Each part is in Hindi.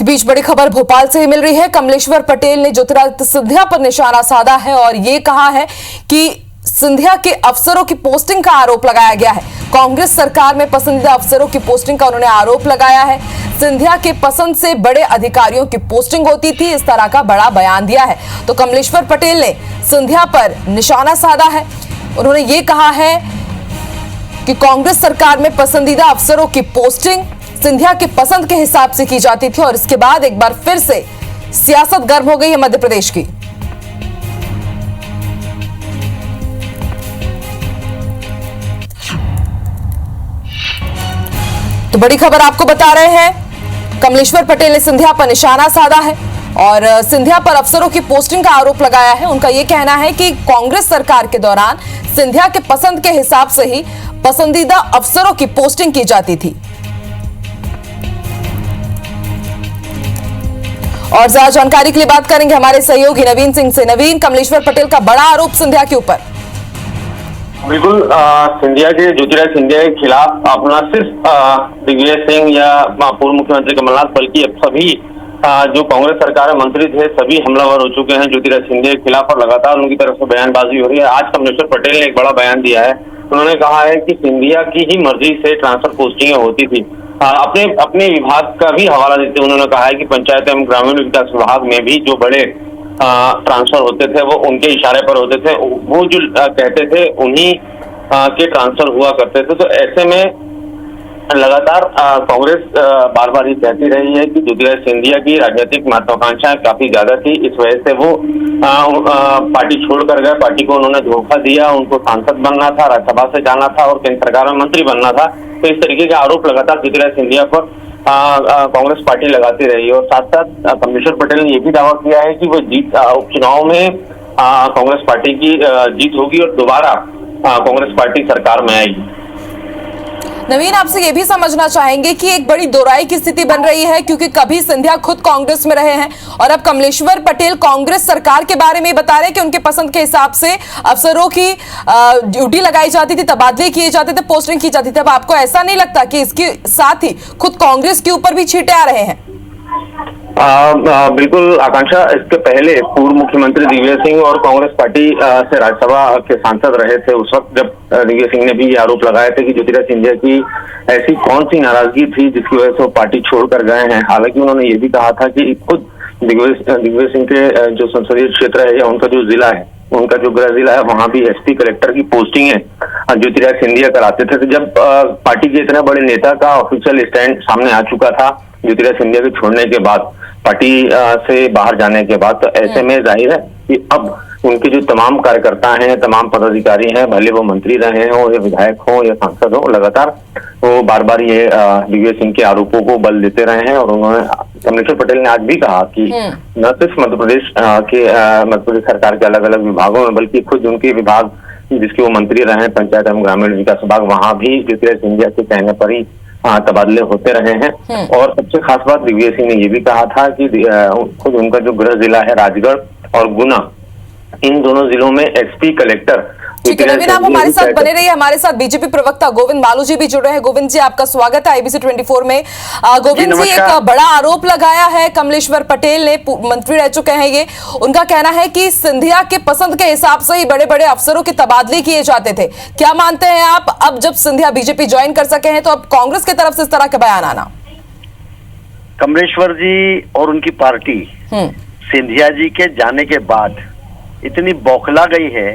इस बीच बड़ी खबर भोपाल से ही मिल रही है। कमलेश्वर पटेल ने ज्योतिरादित्य सिंधिया पर निशाना साधा है और ये कहा है कि सिंधिया के अफसरों की पोस्टिंग का आरोप लगाया गया है। कांग्रेस सरकार में पसंदीदा अफसरों की पोस्टिंग का उन्होंने आरोप लगाया है। सिंधिया के पसंद से बड़े अधिकारियों की पोस्टिंग होती थी, इस तरह का बड़ा बयान दिया है। तो कमलेश्वर पटेल ने सिंधिया पर निशाना साधा है। उन्होंने ये कहा है कि कांग्रेस सरकार में पसंदीदा अफसरों की पोस्टिंग सिंधिया के पसंद के हिसाब से की जाती थी और इसके बाद एक बार फिर से सियासत गर्म हो गई है मध्य प्रदेश की। तो बड़ी खबर आपको बता रहे हैं, कमलेश्वर पटेल ने सिंधिया पर निशाना साधा है और सिंधिया पर अफसरों की पोस्टिंग का आरोप लगाया है। उनका यह कहना है कि कांग्रेस सरकार के दौरान सिंधिया के पसंद के हिसाब से ही पसंदीदा अफसरों की पोस्टिंग की जाती थी। और ज्यादा जानकारी के लिए बात करेंगे हमारे सहयोगी नवीन सिंह से। नवीन, कमलेश्वर पटेल का बड़ा आरोप सिंधिया के ऊपर। बिल्कुल, सिंधिया के ज्योतिरादित्य सिंधिया के खिलाफ अपना सिर्फ दिग्विजय सिंह या पूर्व मुख्यमंत्री कमलनाथ बल्कि अब सभी जो कांग्रेस सरकार में मंत्री थे सभी हमलावर हो चुके हैं ज्योतिरादित्य सिंधिया के खिलाफ और लगातार उनकी तरफ से बयानबाजी हो रही है। आज कमलेश्वर पटेल ने एक बड़ा बयान दिया है। उन्होंने कहा है कि सिंधिया की ही मर्जी से ट्रांसफर पोस्टिंगें होती थी। अपने विभाग का भी हवाला देते उन्होंने कहा है कि पंचायत एवं ग्रामीण विकास विभाग में भी जो बड़े ट्रांसफर होते थे वो उनके इशारे पर होते थे, वो जो कहते थे उन्हीं के ट्रांसफर हुआ करते थे। तो ऐसे में लगातार कांग्रेस बार बार ये कहती रही है कि ज्योतिरादित्य सिंधिया की राजनीतिक महत्वाकांक्षाएं काफी ज्यादा थी, इस वजह से वो पार्टी छोड़कर गए। पार्टी को उन्होंने धोखा दिया, उनको सांसद बनना था, राज्यसभा से जाना था और केंद्र सरकार में मंत्री बनना था। तो इस तरीके के आरोप लगातार ज्योतिरादित्य सिंधिया पर कांग्रेस पार्टी लगाती रही और साथ साथ कमलेश्वर पटेल ने यह भी दावा किया है कि वो उपचुनाव में कांग्रेस पार्टी की जीत होगी और दोबारा कांग्रेस पार्टी सरकार में आएगी। नवीन, आपसे ये भी समझना चाहेंगे कि एक बड़ी दोराई की स्थिति बन रही है क्योंकि कभी सिंधिया खुद कांग्रेस में रहे हैं और अब कमलेश्वर पटेल कांग्रेस सरकार के बारे में बता रहे हैं कि उनके पसंद के हिसाब से अफसरों की ड्यूटी लगाई जाती थी, तबादले किए जाते थे, पोस्टिंग की जाती थी। अब आपको ऐसा नहीं लगता कि इसके साथ ही खुद कांग्रेस के ऊपर भी छींटे आ रहे हैं? बिल्कुल आकांक्षा, इसके पहले पूर्व मुख्यमंत्री दिग्विजय सिंह और कांग्रेस पार्टी से राज्यसभा के सांसद रहे थे। उस वक्त जब दिग्विजय सिंह ने भी ये आरोप लगाया था कि ज्योतिरादित्य सिंधिया की ऐसी कौन सी नाराजगी थी जिसकी वजह से वो पार्टी छोड़कर गए हैं। हालांकि उन्होंने ये भी कहा था कि खुद दिग्विजय सिंह के जो संसदीय क्षेत्र है या उनका जो जिला है, उनका जो गृह जिला है, वहां भी एसपी कलेक्टर की पोस्टिंग है ज्योतिरादित्य सिंधिया कराते थे। तो जब पार्टी के इतने बड़े नेता का ऑफिशियल स्टैंड सामने आ चुका था ज्योतिरादित्य सिंधिया के छोड़ने के बाद, पार्टी से बाहर जाने के बाद, तो ऐसे में जाहिर है कि अब उनके जो तमाम कार्यकर्ता हैं, तमाम पदाधिकारी हैं, भले वो मंत्री रहे हों या विधायक हों या सांसद हों, लगातार वो बार बार ये दिग्विजय सिंह के आरोपों को बल देते रहे हैं। और उन्होंने कमलेश्वर पटेल ने आज भी कहा कि न सिर्फ मध्य प्रदेश सरकार के अलग अलग विभागों में बल्कि खुद उनके विभाग जिसके वो मंत्री रहे हैं, पंचायत एवं ग्रामीण विकास विभाग, वहां भी ज्योतिरादित्य सिंधिया के कहने पर ही तबादले होते रहे हैं। और सबसे खास बात दिग्विजय सिंह ने ये भी कहा था कि खुद उनका जो गृह जिला है राजगढ़ और गुना, इन दोनों जिलों में एसपी कलेक्टर। ठीक है नवीन, आप हमारे साथ बने रहिए। हमारे साथ बीजेपी प्रवक्ता गोविंद मालू जी भी जुड़ रहे हैं। गोविंद जी, आपका स्वागत है IBC 24 में। गोविंद जी, एक बड़ा आरोप लगाया है कमलेश्वर पटेल ने, मंत्री रह चुके हैं ये। उनका कहना है कि सिंधिया के पसंद के हिसाब से ही बड़े बड़े अफसरों के तबादले किए जाते थे। क्या मानते हैं आप, अब जब सिंधिया बीजेपी ज्वाइन कर सके हैं तो अब कांग्रेस की तरफ से इस तरह का बयान आना? कमलेश्वर जी और उनकी पार्टी सिंधिया जी के जाने के बाद इतनी बौखला गई है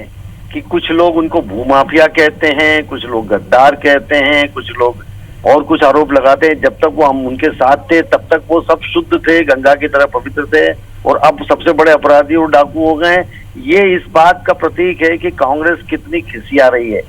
कि कुछ लोग उनको भूमाफिया कहते हैं, कुछ लोग गद्दार कहते हैं, कुछ लोग और कुछ आरोप लगाते हैं। जब तक वो हम उनके साथ थे तब तक वो सब शुद्ध थे, गंगा की तरह पवित्र थे, और अब सबसे बड़े अपराधी और डाकू हो गए। ये इस बात का प्रतीक है कि कांग्रेस कितनी खिसिया रही है।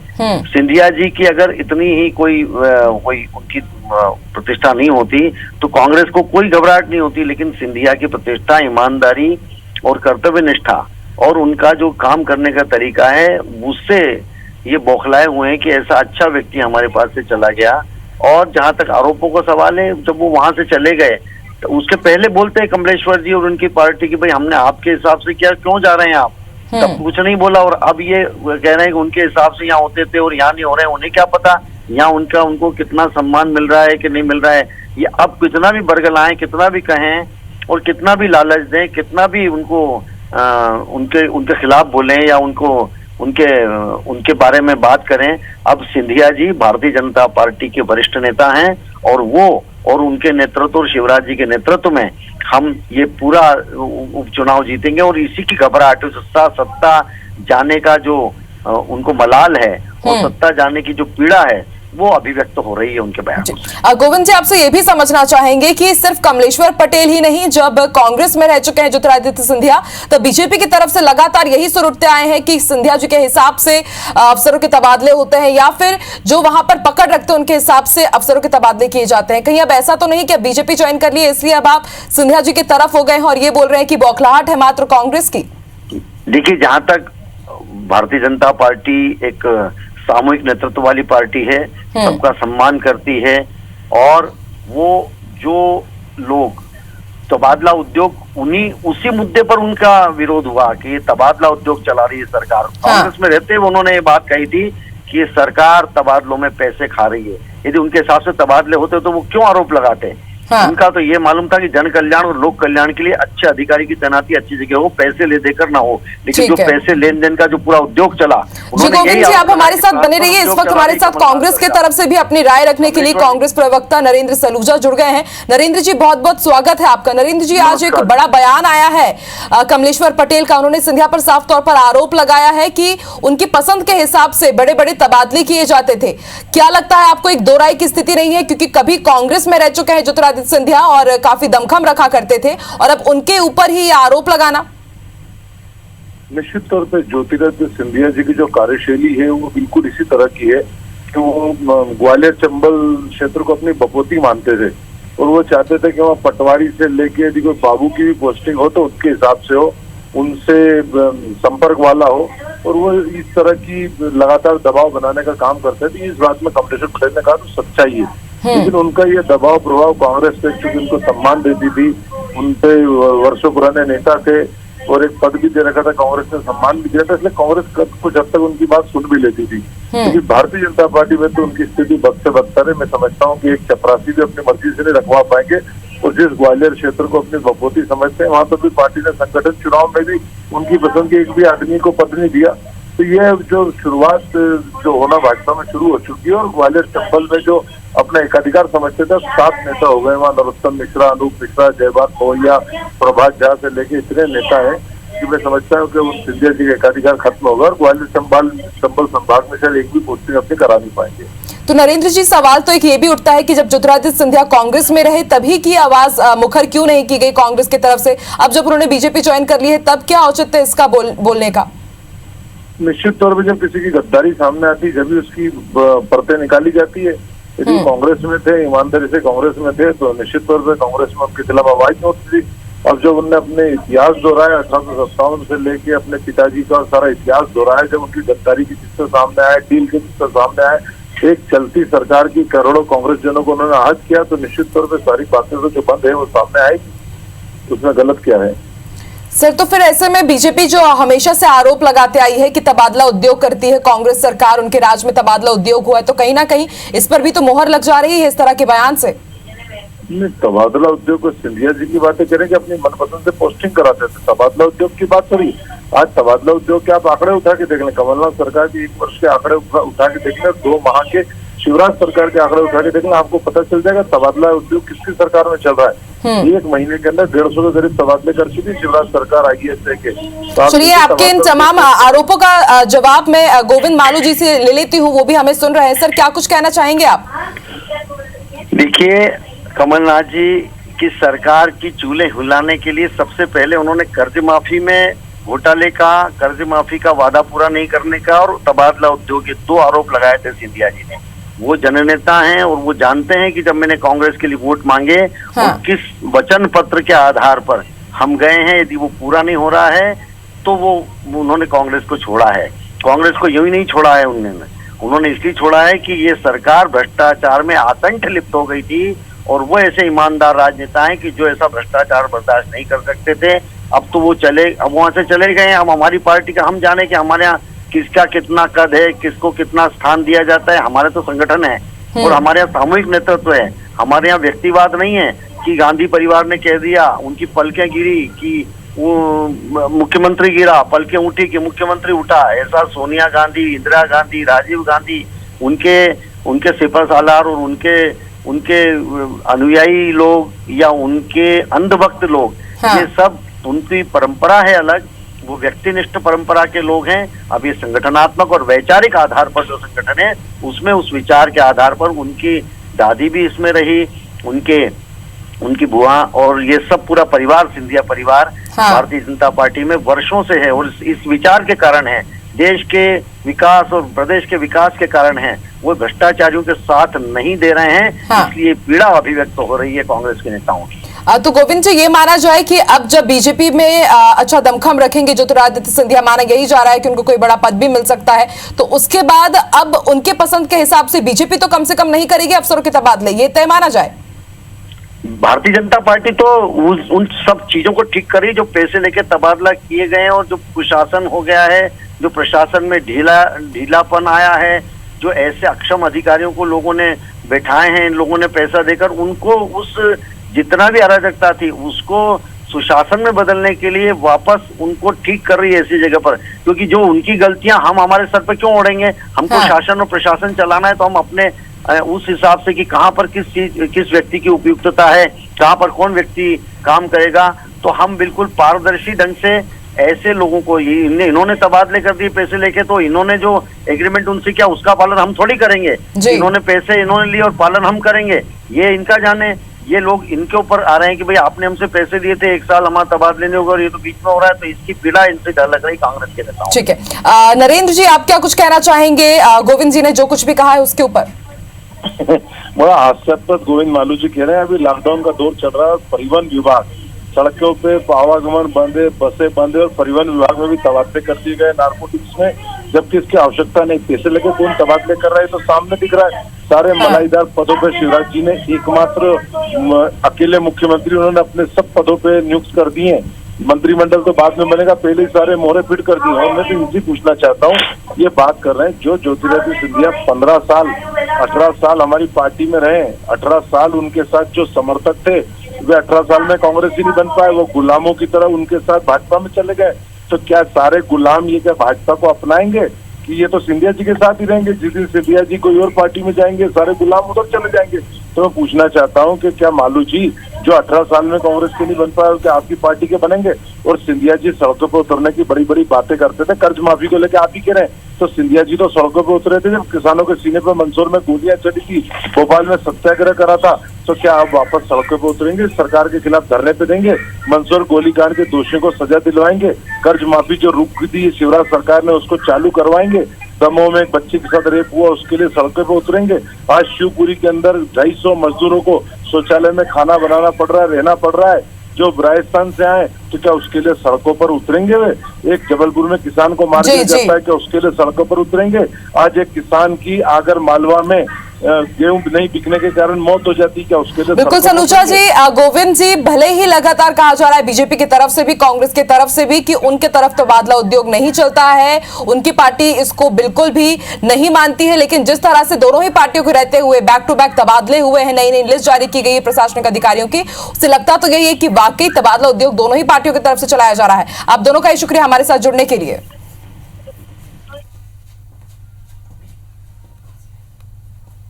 सिंधिया जी की अगर इतनी ही कोई उनकी प्रतिष्ठा नहीं होती तो कांग्रेस को कोई घबराहट नहीं होती, लेकिन सिंधिया की प्रतिष्ठा, ईमानदारी और कर्तव्य निष्ठा और उनका जो काम करने का तरीका है, उससे ये बौखलाए हुए हैं कि ऐसा अच्छा व्यक्ति हमारे पास से चला गया। और जहां तक आरोपों का सवाल है, जब वो वहां से चले गए तो उसके पहले बोलते हैं कमलेश्वर जी और उनकी पार्टी की भाई हमने आपके हिसाब से किया, क्यों जा रहे हैं आप? तब कुछ नहीं बोला और अब ये कह रहे हैं कि उनके हिसाब से यहाँ होते थे और यहाँ नहीं हो रहे हैं। उन्हें क्या पता यहाँ उनको कितना सम्मान मिल रहा है कि नहीं मिल रहा है। ये अब कितना भी बरगलाएं, कितना भी कहें और कितना भी लालच दें, कितना भी उनको उनके खिलाफ बोलें या उनके बारे में बात करें, अब सिंधिया जी भारतीय जनता पार्टी के वरिष्ठ नेता हैं और वो और उनके नेतृत्व और शिवराज जी के नेतृत्व में हम ये पूरा उपचुनाव जीतेंगे। और इसी की घबराहट, सत्ता जाने का जो उनको मलाल है और सत्ता जाने की जो पीड़ा है वो अभिव्यक्त हो रही है उनके बयान से। गोविंद जी, आपसे ये भी समझना चाहेंगे कि सिर्फ कमलेश्वर पटेल ही नहीं, जब कांग्रेस में रह चुके हैं ज्योतिरादित्य सिंधिया, तो बीजेपी की तरफ से लगातार यही सुर उठते आए हैं कि सिंधिया जी के हिसाब से अफसरों के तबादले होते हैं या फिर जो वहां पर पकड़ रखते हैं उनके हिसाब से अफसरों के तबादले किए जाते हैं। कहीं अब ऐसा तो नहीं कि बीजेपी ज्वाइन कर लिए इसलिए अब आप सिंधिया जी की तरफ हो गए हैं और ये बोल रहे हैं कि बौखलाहट है मात्र कांग्रेस की? देखिए, जहां तक भारतीय जनता पार्टी एक सामूहिक नेतृत्व वाली पार्टी है, सबका सम्मान करती है और वो जो लोग तबादला उद्योग उसी मुद्दे पर उनका विरोध हुआ कि ये तबादला उद्योग चला रही है सरकार। कांग्रेस में रहते हुए उन्होंने ये बात कही थी कि ये सरकार तबादलों में पैसे खा रही है। यदि उनके हिसाब से तबादले होते तो वो क्यों आरोप लगाते? उनका तो ये मालूम था कि जन कल्याण और लोक कल्याण के लिए अच्छे अधिकारी की तैनाती अच्छी जगह हो, पैसे ले देकर ना हो। लेकिन जो पैसे लेन देन का जो पूरा उद्योग चला, गोविंद जी आप हमारे साथ बने रहिए। इस वक्त हमारे साथ कांग्रेस की तरफ से भी अपनी राय रखने के लिए कांग्रेस प्रवक्ता नरेंद्र सलूजा जुड़ गए हैं। नरेंद्र जी, बहुत बहुत स्वागत है आपका। नरेंद्र जी, आज एक बड़ा बयान आया है कमलेश्वर पटेल का। उन्होंने सिंधिया पर साफ तौर पर आरोप लगाया है कि उनकी पसंद के हिसाब से बड़े बड़े तबादले किए जाते थे। क्या लगता है आपको, एक दो राय की स्थिति नहीं है? क्योंकि कभी कांग्रेस में रह चुके हैं ज्योतिरादित्य सिंधिया और काफी दमखम रखा करते थे और अब उनके ऊपर ही आरोप लगाना। निश्चित तौर पे ज्योतिरादित्य सिंधिया जी की जो कार्यशैली है वो बिल्कुल इसी तरह की है कि वो ग्वालियर चंबल क्षेत्र को अपनी बपोती मानते थे और वो चाहते थे कि वहाँ पटवारी से लेके यदि कोई बाबू की भी पोस्टिंग हो तो उसके हिसाब से हो, उनसे संपर्क वाला हो और वो इस तरह की लगातार दबाव बनाने का काम करते थे। इस बात में कमलेश्वर पटेल ने कहा तो सच्चाई है, लेकिन उनका ये दबाव प्रभाव कांग्रेस पे चूंकि उनको सम्मान देती थी, उनपे वर्षों पुराने नेता थे और एक पद भी दे रखा था, कांग्रेस ने सम्मान भी दिया था, इसलिए कांग्रेस कुछ हद तक उनकी बात सुन भी लेती थी। लेकिन भारतीय जनता पार्टी में तो उनकी स्थिति बद से बदतर है। मैं समझता हूँ कि एक चपरासी भी अपनी मर्जी से नहीं रखवा पाएंगे और जिस ग्वालियर क्षेत्र को अपनी बपोती समझते हैं वहां पर भी पार्टी ने संगठन चुनाव में भी उनकी पसंद के एक भी आदमी को पद नहीं दिया। तो ये जो शुरुआत जो होना भाजपा में शुरू हो चुकी है और ग्वालियर चंबल में जो अपना एकाधिकार समझते थे 7 नेता हो गए वहाँ। नरोत्तम मिश्रा, अनूप मिश्रा, जयबान पवैया, प्रभात झा से लेके इतने नेता हैं कि मैं समझता हूँ कि उन सिंधिया जी का एकाधिकार खत्म होगा और ग्वालियर चंबल संभाग में शायद एक भी पोस्टिंग अपनी करा नहीं पाएंगे। तो नरेंद्र जी, सवाल तो एक ये भी उठता है कि जब ज्योतिरादित्य सिंधिया कांग्रेस में रहे तभी की आवाज मुखर क्यों नहीं की गई कांग्रेस की तरफ से? अब जब उन्होंने बीजेपी ज्वाइन कर ली है तब क्या औचित्य इसका बोलने का? निश्चित तौर पर जब किसी की गद्दारी सामने आती है जब भी उसकी परतें निकाली जाती है। यदि कांग्रेस में थे, ईमानदारी से कांग्रेस में थे तो निश्चित तौर पर कांग्रेस में उनके खिलाफ आवाज नहीं होती थी। अब जब उनने अपने इतिहास दोहराया 1857 से लेके अपने पिताजी का सारा इतिहास दोहराया, जब उनकी गद्दारी की किस्से सामने आए, डील के किस्से सामने आए, एक चलती सरकार की करोड़ों कांग्रेस जनों को उन्होंने आहत किया, तो निश्चित तौर पर सारी बातें जो बंद है वो सामने आएगी। उसमें गलत क्या है सर? तो फिर ऐसे में बीजेपी जो हमेशा से आरोप लगाते आई है कि तबादला उद्योग करती है कांग्रेस सरकार, उनके राज में तबादला उद्योग हुआ है, तो कहीं ना कहीं इस पर भी तो मोहर लग जा रही है इस तरह के बयान से। तबादला उद्योग को सिंधिया जी की बातें करें कि अपनी मनपसंद से पोस्टिंग कराते थे, तबादला उद्योग की बात करी। आज तबादला उद्योग के आप आंकड़े उठा के देख लें, कमलनाथ सरकार के 1 वर्ष के आंकड़े उठा के देख लें, 2 माह के शिवराज सरकार के आंकड़े उठा के देख लें, आपको पता चल जाएगा तबादला उद्योग किसकी सरकार में चल रहा है। 1 महीने के अंदर 150 के करीब तबादले कर चुकी शिवराज सरकार IAS के। चलिए, आपके इन तमाम आरोपों का जवाब मैं गोविंद मालू जी से ले लेती हूँ, वो भी हमें सुन रहे हैं। सर, क्या कुछ कहना चाहेंगे आप? देखिए, कमलनाथ जी की सरकार की चूल्हे हिलाने के लिए सबसे पहले उन्होंने कर्ज माफी में घोटाले का, कर्ज माफी का वादा पूरा नहीं करने का और तबादला उद्योग के 2 आरोप लगाए थे सिंधिया जी ने। वो जननेता हैं और वो जानते हैं कि जब मैंने कांग्रेस के लिए वोट मांगे और किस वचन पत्र के आधार पर हम गए हैं, यदि वो पूरा नहीं हो रहा है तो उन्होंने कांग्रेस को छोड़ा है। कांग्रेस को यूं ही नहीं छोड़ा है उन्होंने इसलिए छोड़ा है कि ये सरकार भ्रष्टाचार में आतंक लिप्त हो गई थी और वो ऐसे ईमानदार राजनेता हैं कि जो ऐसा भ्रष्टाचार बर्दाश्त नहीं कर सकते थे। अब तो अब वहां से चले गए। हम हमारी पार्टी का हम जाने कि हमारे यहाँ किसका कितना कद है, किसको कितना स्थान दिया जाता है। हमारे तो संगठन है और हमारे यहाँ सामूहिक नेतृत्व है। हमारे यहाँ व्यक्तिवाद नहीं है कि गांधी परिवार ने कह दिया, उनकी पलकें गिरी कि वो मुख्यमंत्री गिरा, पलकें उठी कि मुख्यमंत्री उठा। ऐसा सोनिया गांधी, इंदिरा गांधी, राजीव गांधी, उनके सिपहसालार और उनके अनुयायी लोग या उनके अंधभक्त लोग, हाँ। ये सब उनकी परंपरा है अलग, वो व्यक्तिनिष्ठ परंपरा के लोग हैं। अब ये संगठनात्मक और वैचारिक आधार पर जो संगठन है उसमें उस विचार के आधार पर उनकी दादी भी इसमें रही, उनकी बुआ और ये सब पूरा परिवार, सिंधिया परिवार हाँ। भारतीय जनता पार्टी में वर्षों से है और इस विचार के कारण है, देश के विकास और प्रदेश के विकास के कारण है, वो भ्रष्टाचारियों के साथ नहीं दे रहे हैं। हाँ। इसलिए पीड़ा अभिव्यक्त हो रही है कांग्रेस के नेताओं की। तो गोविंद जी, ये माना जाए कि अब जब बीजेपी में अच्छा दमखम रखेंगे ज्योतिरादित्य सिंधिया, माना यही जा रहा है कि उनको कोई बड़ा पद भी मिल सकता है, तो उसके बाद अब उनके पसंद के हिसाब से बीजेपी तो कम से कम नहीं करेगी अफसरों के तबादले, ये तय माना जाए? भारतीय जनता पार्टी तो उन सब चीजों को ठीक करी जो पैसे लेके तबादला किए गए हैं और जो कुशासन हो गया है, जो प्रशासन में ढीलापन आया है, जो ऐसे अक्षम अधिकारियों को लोगों ने बैठाए हैं, इन लोगों ने पैसा देकर उनको उस जितना भी अराजकता थी उसको सुशासन में बदलने के लिए वापस उनको ठीक कर रही है ऐसी जगह पर। क्योंकि जो उनकी गलतियां हम हमारे सर पर क्यों ओढ़ेंगे? हमको हाँ। शासन और प्रशासन चलाना है तो हम अपने उस हिसाब से कि कहाँ पर किस व्यक्ति की उपयुक्तता है, कहाँ पर कौन व्यक्ति काम करेगा, तो हम बिल्कुल पारदर्शी ढंग से ऐसे लोगों को इन्होंने तबादले कर दिए पैसे लेके, तो इन्होंने जो एग्रीमेंट उनसे किया उसका पालन हम थोड़ी करेंगे। इन्होंने पैसे इन्होंने लिए और पालन हम करेंगे, ये इनका जाने। ये लोग इनके ऊपर आ रहे हैं कि भाई आपने हमसे पैसे दिए थे, 1 साल हमारा तबादले नहीं होगा और ये तो बीच में हो रहा है, तो इसकी पीड़ा इनसे डर लग रही कांग्रेस के नेताओं। ठीक है, नरेंद्र जी आप क्या कुछ कहना चाहेंगे गोविंद जी ने जो कुछ भी कहा है उसके ऊपर? बड़ा हास्यास्पद गोविंद मालू जी कह रहे हैं अभी लॉकडाउन का दौर चल रहा है, परिवहन विभाग सड़कों पे आवागमन बंद है, बसें बंद है और परिवहन विभाग में भी तबादले कर दिए गए नार्कोटिक्स में, जबकि इसकी आवश्यकता नहीं। पैसे लेके कौन तबादले कर रहा है तो सामने दिख रहा है। सारे मलाईदार पदों पे शिवराज जी ने एकमात्र अकेले मुख्यमंत्री, उन्होंने अपने सब पदों पे नियुक्त कर दिए। मंत्रिमंडल तो बाद में बनेगा, पहले ही सारे मोहरे फिट कर दिए। और मैं तो इनसे पूछना चाहता हूँ, ये बात कर रहे हैं जो ज्योतिरादित्य सिंधिया 15 साल 18 साल हमारी पार्टी में रहे, 18 साल उनके साथ जो समर्थक थे वे 18 साल में कांग्रेस ही नहीं बन पाए, वो गुलामों की तरह उनके साथ भाजपा में चले गए। तो क्या सारे गुलाम ये क्या भाजपा को अपनाएंगे कि ये तो सिंधिया जी के साथ ही रहेंगे? जिस दिन सिंधिया जी कोई और पार्टी में जाएंगे सारे गुलाम उधर चले जाएंगे। तो मैं पूछना चाहता हूं कि क्या मालू जी जो 18 साल में कांग्रेस के नहीं बन पाए क्या आपकी पार्टी के बनेंगे? और सिंधिया जी सड़कों पर उतरने की बड़ी बड़ी बातें करते थे, कर्ज माफी को लेकर आप ही कह रहे हैं, तो सिंधिया जी तो सड़कों पर उतरे थे जब किसानों के सीने पर मंदसौर में गोलियां चली थी, भोपाल में सत्याग्रह करा था। तो क्या आप वापस सड़कों पर उतरेंगे, सरकार के खिलाफ धरने पे देंगे, मंदसौर गोलीकांड के दोषियों को सजा दिलवाएंगे, कर्ज माफी जो रुक दी शिवराज सरकार ने उसको चालू करवाएंगे, दमोह में एक बच्चे के साथ रेप हुआ उसके लिए सड़कों पर उतरेंगे, आज शिवपुरी के अंदर 250 मजदूरों को शौचालय में खाना बनाना पड़ रहा है, रहना पड़ रहा है, जो राजस्थान से आए, तो क्या उसके लिए सड़कों पर उतरेंगे वे? एक जबलपुर में किसान को मार दिया जाता है, क्या उसके लिए सड़कों पर उतरेंगे? आज एक किसान की आगर मालवा में गेहूं नहीं बिकने के कारण मौत हो जाती, क्या उसके लिए? बिल्कुल सलूजा जी, गोविंद जी, भले ही लगातार कहा जा रहा है बीजेपी की तरफ से भी कांग्रेस की तरफ से भी कि उनके तरफ तबादला उद्योग नहीं चलता है, उनकी पार्टी इसको बिल्कुल भी नहीं मानती है, लेकिन जिस तरह से दोनों ही पार्टियों के रहते हुए बैक टू बैक तबादले हुए हैं, नई नई लिस्ट जारी की गई है प्रशासनिक अधिकारियों की, उससे लगता तो यही है कि वाकई तबादला उद्योग दोनों ही पार्टियों की तरफ से चलाया जा रहा है। आप दोनों का ही शुक्रिया हमारे साथ जुड़ने के लिए।